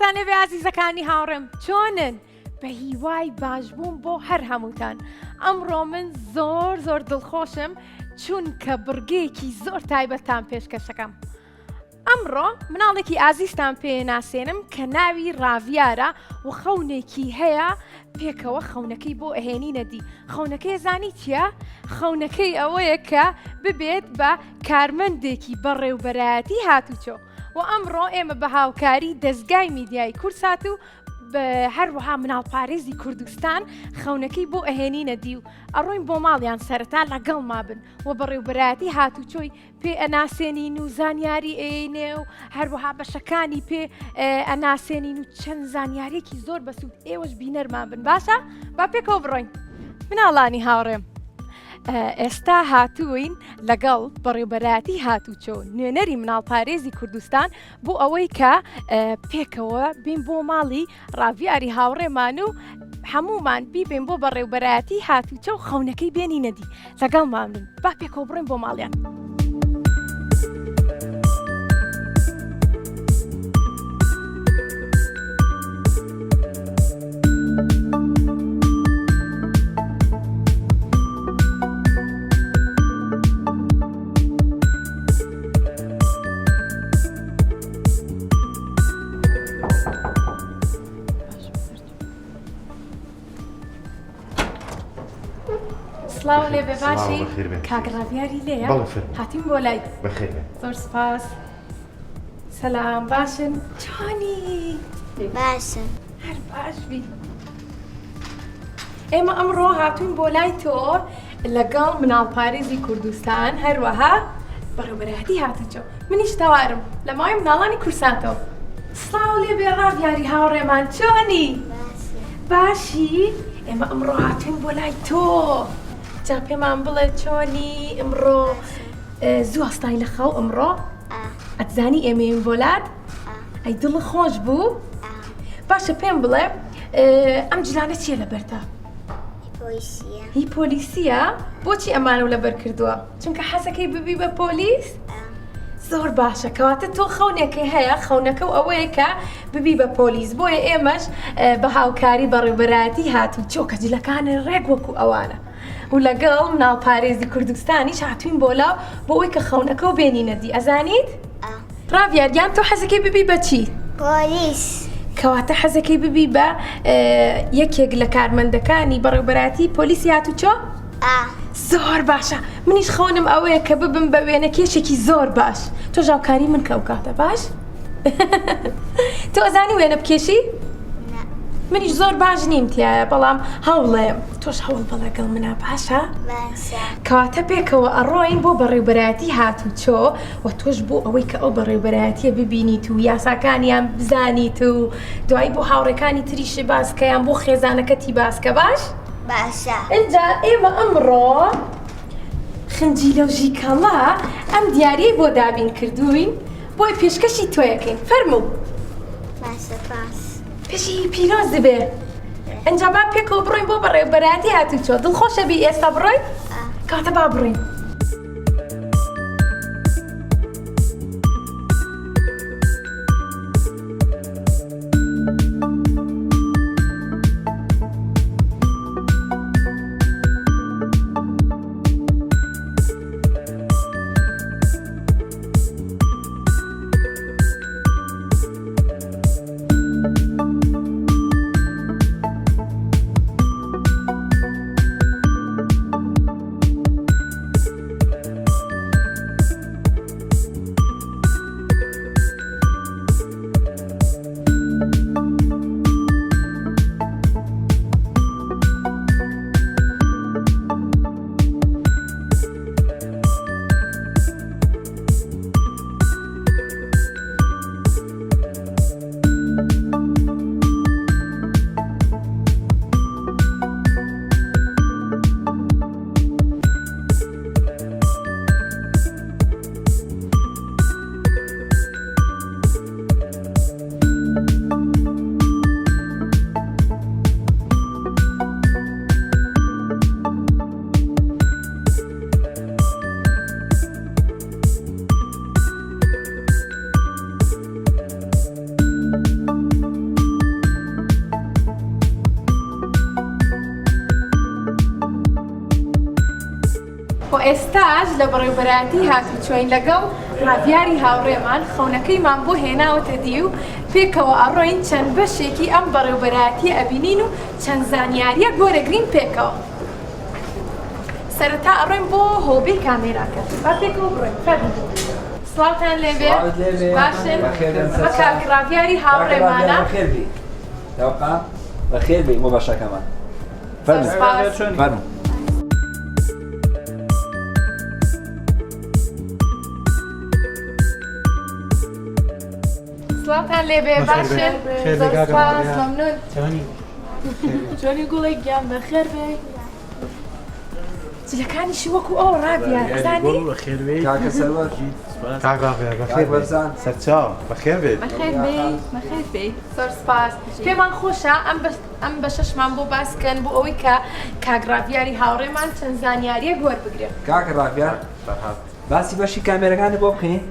سڵاتان لێبێ عەزیزەکانی هاوڕێم چۆنن؟ بە هیوای باشبوون بۆ هەر هەمووتان. ئەمڕۆ من زۆر دڵخۆشم چونکە بڕگەیەکی زۆر تایبەتان پێشکەشەکەم. ئەمڕۆ مناڵێکی ئازیزتان پێ ناسێنم کە ناوی ڕاڤیارە و خەونێکی هەیە پێکەوە خەونەکەی بۆ ئەهێنینە دی. خەونەکەی زانی چییە؟ خەونەکەی ئەوەیە کە ببێت بە کارمەندێکی بەڕێوبەرایەتی هاتوچۆ. و ئەمڕۆ ئێمە بە هاوکاری دەستگای میدیای کورسات و هەروەها مناڵپارێزی کوردستان خەونەکەی بۆ ئەهێنینە دی و ئەڕۆین بۆ ماڵیان سەرەتا لەگەڵ مابن و بەڕێوبەرایەتی هاتوچۆی پێ ئەناسێنین و زانیاری ئێنێ و هەروەها بەشەکانی پێ ئەناسێنین و چەند زانیارێکی زۆر بەسوود ئێوەش بینەرمان بن. باشە؟ با پێکەوە بڕۆین. مناڵانی هاوڕێم، ئێستا هاتووین لەگەڵ بەڕێوبەرایەتی هاتوچۆ نوێنەری مناڵپارێزی کوردستان بۆ ئەوەی کە پێکەوە بین بۆ ماڵی ڕاڤیاری هاوڕێمان و هەمومان بیبین بۆ بەڕێوبەرایەتی هاتوچۆ و خەونەکەی بێنینە دی. لەگەڵمان بن. با پێکەوە بڕۆین بۆ ماڵیان. سڵاو لێبێ باشی؟ کاک ڕاڤیاری لێیە؟ هاتیم بۆ لای. زۆر سپاس. سەلام باشن؟ چۆنی؟ باشن. هەر باش بی. ئێمە ئەمڕۆ هاتوین بۆ لای تۆ لەگەڵ مناڵپارێزی کوردستان هەروەها بەڕێوبەرایەتی هاتوچۆ. منیش تەوارم لە ماوەی مناڵانی کورساتەوە. سڵاو لێبێ ڕاڤیاری هاوڕێمان چۆنی؟ باشی؟ ئێمە ئەمڕۆ هاتوین بۆ لای تۆ. جا پێمان بڵێ چۆنی ئەمڕۆ زوو هەستای لە خەو ئەمڕۆ؟ ئەتزانی ئێمەین بۆلات؟ ئەی دڵ خۆش بوو؟ باشە پێم بڵێ ئەم جلانە چییە لەبەرتە؟ هی پۆلیسیە؟ بۆچی ئەمانە لەبەر کردووە؟ چونکە حەزەکەی ببی بە پۆلیس؟ زۆر باشە کەواتە تۆ خەونێکی هەیە خەونەکە و ئەوەیە کە ببی بە پۆلیس بۆیە ئێمەش بە هاوکاری بەڕێوبەرایەتی هاتووچۆ کە جلەکانی ڕێک وەکو ئەوانە و لەگەڵ مناڵپارێزی کوردستانیش هاتوین بۆ لاو بۆ ئەوی کە خەونەکە و بێنینە دی. ئەزانیت؟ ڕاڤیاریان تۆ حەزەکەی ببی بە چی؟ پۆلیس. کەواتە حەزەکەی ببی بە یەکێک لە کارمەندەکانی بەڕێوبەرایەتی پۆلیسی هاتووچۆ؟ زۆر باشە. منیش خەونم ئەوەیە کە ببم بە وێنەکێشێکی زۆر باش. تۆ ژاوکاری من کە ئەو کاتە باش؟ تۆ ئەزانی وێنە بکێشی؟ منیش زۆر باش نیم تایە بەڵام هەوڵێم تۆش هەوڵ بە لەگەڵ منە باشە؟ کەواتە پێکەوە ئەڕۆین بۆ بەڕێوبەرایەتی هاتووچۆ و تۆش بۆ ئەوەی کە ئەو بەڕێوبەرایەتیە ببینیت و یاساکانیان بزانیت و دوایی بۆ هاوڕێکانی تریشی باسکەیان بۆ خێزانەکەتی باسکە باش؟ باشە. اینجا ئێمە ئەمڕۆ خنجیلە و ژیکەڵا ئەم دیارەی بۆ دابین کردوین بۆی پێشکەشی تۆیەکەین. فەرموو. باشە باش. پێشی پیرۆز دەبێ. ئەنجا با پێکەوە بڕۆین بۆ بەڕێوبەرایەتی هاتووچۆ. دڵخۆشە بی ئێستا بڕۆین؟ کاتە با بڕۆین. خۆ ئێستاش لە بەڕێوەبەرەتی هاتوچۆین لەگەڵ ڕاویاری هاوڕێمان خەونەکەیمان بۆ هێناوەتە دی و پێکەوە ئەڕۆین چەند بەشێکی ئەم بەڕێوەبەرەتی ئەبینین و چەند زانیاریە گۆرەگرین پێکەوە. سەرەتا ئەڕۆین بۆ هۆبەی کامێراکە. با پێکەوە بڕۆین. سڵاوتان لێبێ باشن بە کاکڕاویاری هاوڕێمانە بەخێر بێ بۆ بەشەکەمان فەرموو. سڵاوتان لێبێ باشن زۆر سپاس مەمنون. جۆنی گوڵێک گیان بەخێر بێ جلەکانیشی وەکو ئەو ڕابیان زانی کاکە سەروەر کاک بەرزان سەرچاو بەخێر بێت بەخێر بێ زۆر سپاس. پێمان خۆشە ئەم بە شەشمان بۆ باسکەن بۆ ئەوەی کە کاگڕاویاری هاوڕێمان چەند زانیاریە گۆر بگرێت. کاکە ڕاویار باسی بەشی کامێرەکانی بۆ بکەین.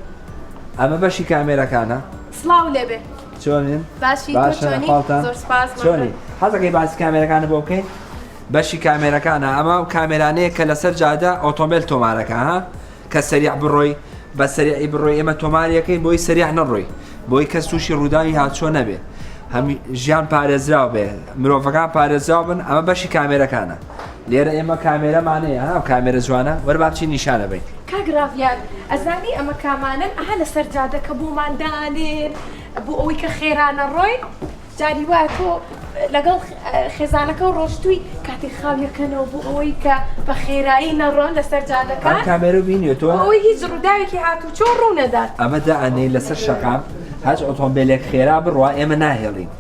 ئەمە بەشی کامێرەکانە. سڵاو لێبێ چۆنین؟ باشی باشە خاڵتان زۆر سپاس چۆنی؟ حەزەکەی باسی کامێرەکانە بۆ بکەین؟ بەشی کامێرەکانە ئەمە کامێرانەیە کە لەسەر جادە ئۆتۆمبیل تۆمارەکە ها کە سەریع بڕۆی بە سەریعی بڕۆی ئێمە تۆماریەکەین بۆی سەریع نەڕۆی بۆی کەس تووشی ڕووداوی هاتچۆ نەبێ هەمی ژیان پارێزراو بێ مرۆڤەکان پارێزراو بن ئەمە بەشی کامێرەکانە لێرە ئێمە کامێرەمانەیە ها کامێرە جوانە وەرباچی نیشانە بین. کاگڕاویار ئەزانی ئەمە کامانن ئەها لەسەر جادەکە بۆماندانێن بۆ ئەوەی کە خێرانە ڕۆی جاری وایە تۆ لەگەڵ خێزانەکە و ڕۆشتووی کاتی خاویەکەنەوە بۆ ئەوەی کە بە خێرایی نەڕۆن لەسەر جادەکان کامێرە بینێتەوە ئەوەی هیچ ڕووداوێکی هاتوچۆ ڕوو نەدات. ئەمە دائەنەی لەسەر شەقام هەچ ئۆتۆمبیلێک خێرا بڕوا ئێمە ناهێڵین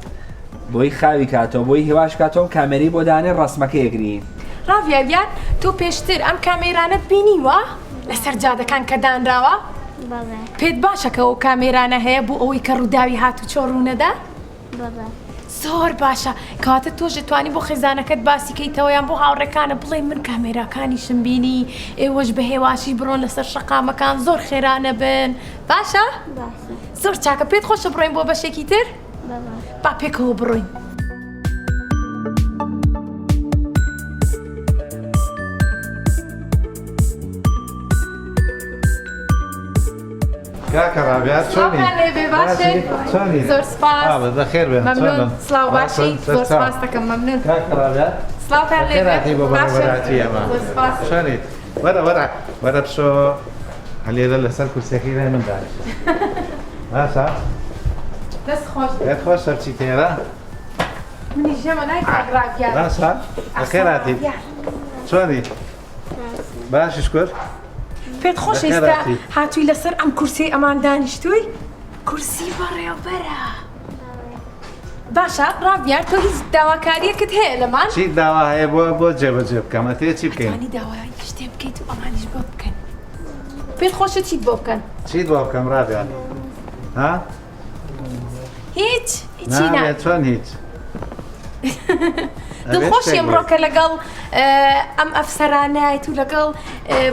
بۆی خاوی کاتەوە بۆی هێواش کاتەوە کامێری بۆ دانێ ڕسمەکە یەگرین. ڕاویاریان تۆ پێشتر ئەم کامێرانت بینیوە لەسەر جادەکان کە دانراوە؟ بەڵێ پێت باشەکە ئەو کامێرانە هەیە بۆ ئەوەی کە ڕووداوی هاتوچۆ ڕوو نەدا؟ بەڵێ زۆر باشە کاتە تۆش دەتوانی بۆ خێزانەکەت باسیکەیتەوەیان بۆ هاوڕێکانە بڵێ من کامێراکانیشم بینی ئێوەش بە هێواشی بڕۆن لەسەر شەقامەکان زۆر خێرانە بن باشە؟ باشە زۆر چاکە پێت خۆشە بڕۆین بۆ بەشێکی تر؟ بەڵێ با پێکەوە بڕۆین. کاکە ڕاویار چۆنی؟ سڵاوتان لێبێ باشن چۆنی؟ زۆر سپاس بەخێر بێن مەمنون سڵاو باشی زۆر سپاس دەکەم مەمنون کاکە ڕاویار سڵاوتان خێراتی لێبێ بۆ بەڕێوەبەراتی ئەمە زۆر سپاس چۆنیت؟ وەرە بشۆ هەلێرە لەسەر کورسەکەی لای من دانیشت باشە؟ دەست خۆش پێت خۆش سەرچی تێرە؟ منی ژێمە لای کاگڕاویار باشە؟ بەخێراتی چۆنی؟ باشیش کرد؟ پێت خۆش بەخێر ئێستا هاتی. هاتووی لەسەر ئەم کورسی ئەمان دانیشتووی؟ کورسی بەڕێوەبەرە باشە ڕاویار تۆ هیچ داواکاریەکت هەیە لەمان؟ چی داوا هەیە بۆ جێبەجێ بکەم ئەتێ چی بکەین؟ توانی داوای شتێ بکەیت و ئەمانیش بۆ بکەن پێت خۆشە چیت بۆ بکەن؟ چیت بۆ بکەم ڕاویار؟ ها؟ هیچی نا نامێت چۆن هیچ؟ دڵخۆشی ئەمڕۆکە لەگەڵ ئەم ئەفسەرانایەت و لەگەڵ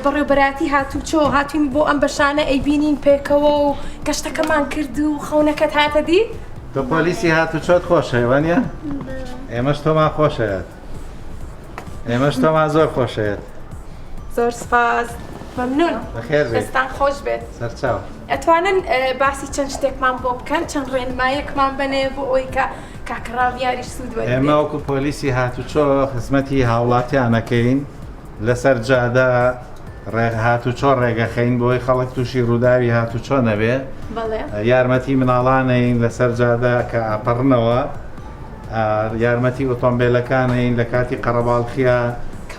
بەڕێوەبەراتی هاتوچۆ هاتوین بۆ ئەم بەشانە ئەیبینین پێکەوە و گەشتەکەمان کرد و خەونەکەت هاتە دی؟ تۆ پۆلیسی هاتوچۆت خۆشەوە نیە؟ ئێمەش تۆمان خۆشەیەت ئێمەش تۆمان زۆر خۆشەیەت زۆر سپاس مەمنون بەخێر بێت دەستان خۆش بێت سەرچاو ئەتوانن باسی چەند شتێکمان بۆ بکەن چەند ڕێنمایەکمان بنێ بۆ ئەوەی کە کاکڕاویاریش سوود وەربێت. ئێمە وەکو پۆلیسی هاتوچۆ خزمەتی هاوڵاتیانەکەین لەسەر جادە هاتوچۆ ڕێگەخەین بۆی خەڵک تووشی ڕووداوی هاتوچۆ نەبێ بەڵێ یارمەتی مناڵانەین لەسەر جادە کە ئاپەڕنەوە یارمەتی ئۆتۆمبیلەکانین لە کاتی قەرەباڵخیا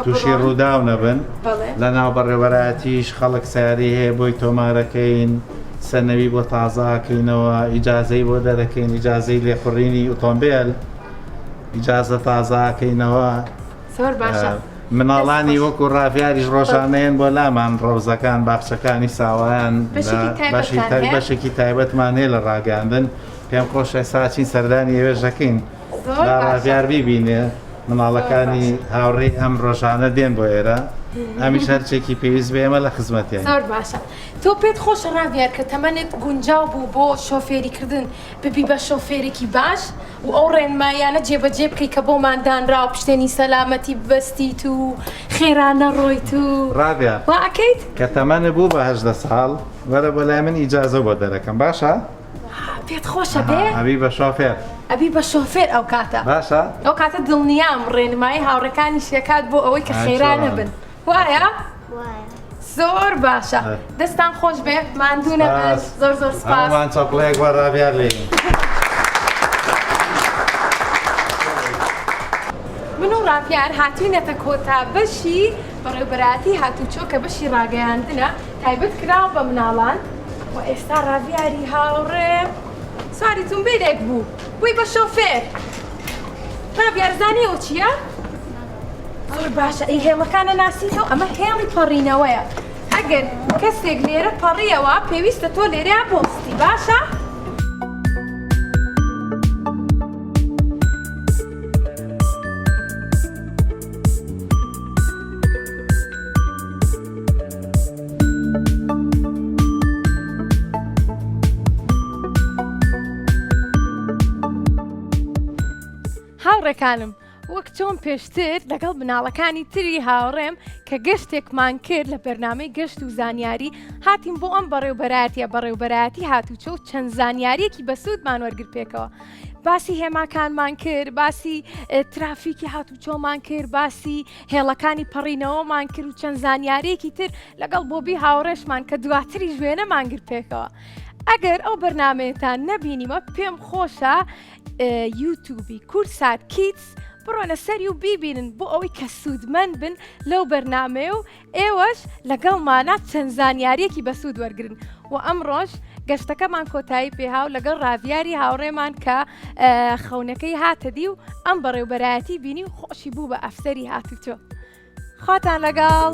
تووشی ڕووداو نەبن بەڵێ لە ناو بەڕێوەبەراتیش خەڵک سیاری هەیە بۆی تۆمارەکەین سەرنەوی بۆ تازاکەینەوە ئیجازەی بۆ دەرەکەین ئیجازەی لێخوڕینی ئۆتۆمبیل ئیجازە تازاکەینەوە زۆر باشە مناڵانی وەکو ڕاویاریش ڕۆژانەیەن بۆ لامان ڕۆزەکان باخچەکانی ساوایان بەشێکی تایبەتمان هەیە لە ڕاگەاندن پێم خۆشە ساچین سەردانی ئێوێژەکەین لا ڕاویار بیبینێ مناڵەکانی هاوڕێی ئەم ڕۆژانە دێن بۆ ئێرە ئەمیش هەرچێکی پێویست بێمە لە خزمەتیان زۆر باشە تۆ پێت خۆشە ڕاویار کە تەمەنت گونجاو بوو بۆ شۆفێریکردن ببی بە شۆفێرێکی باش و ئەو ڕێنمایانە جێبەجێ بکەی کە بۆمان دانرا و پشتێنی سەلامەتی ببەستیت و خێرانە ڕۆیت و ڕابیا وا ئەکەیت کە تەمەنە بوو بە 18 ساڵ وەرە بۆ لای من ئیجازە بۆ دەرەکەم باشە؟ پێت خۆشە بێ ئەبی بە شۆفێر ئەبی بە شۆفێر ئەو کاتە باشە؟ ئەو کاتە دڵنیام ڕێنمایی هاوڕەکانی شێکات بۆ ئەوەی کە خێرانە بن وایە؟ وایە زۆر باشە دەستان خۆش بێ ماندوونە بن زۆر زۆر سپاس ئەومان چۆپڵەیەک وە ڕابیا لێ من و ڕاپیار هاتوینەتە کۆتا بەشی بەڕێوبەراتی هاتوچۆ کە بەشی ڕاگەیاندنە تایبەت کراوە بە مناڵان و ئێستا ڕاڤیاری هاوڕێ سواریتون بێرێک بوو بووی بە شۆفێر ڕاڤیارزانی ئەو چییە؟ زۆر باشە ئەی هێڵەکانە ناسیتەوە ئەمە هێڵی پەڕینەوەیە ئەگەر کەسێک لێرە پەڕیەوە پێویستە تۆ لێرە بۆستی باشە؟ هاوڕێکانم وەک چۆن پێشتر لەگەڵ مناڵەکانی تری هاوڕێم کە گەشتێکمان کرد لە بەرنامەی گەشت و زانیاری هاتیم بۆ ئەم بەڕێوبەراتیە بەڕێوبەراتی هاتوچۆ و چەند زانیاریەکی بەسوودمان وەرگر پێکەوە باسی هێماکانمان کرد باسی ترافیکی هاتوچۆمان کرد باسی هێڵەکانی پەڕینەوەمان کرد و چەند زانیارێکی تر لەگەڵ بۆبی هاوڕێشمان کە دواتری ژوێنەمان گر پێکەوە ئەگەر ئەو بەرنمەیەتان نەبینیمە پێم خۆشە یوتیوبی کورسات کیتس بڕۆنە سەری و بیبینن بۆ ئەوەی کە سوودمەند بن لەو بەرنمەیە و ئێوەش لەگەڵمانە چەند زانیاریەکی بەسوود وەرگن و ئەمڕۆژ گەشتەکەمان کۆتایی پێهاو لەگەڵ ڕاڤیاری هاوڕێمان کە خەونەکەی هاتەدی و ئەم بەڕێوبەرایەتی بینی و خۆشی بوو بە ئەفسەری هاتوچۆ خواتان لەگەڵ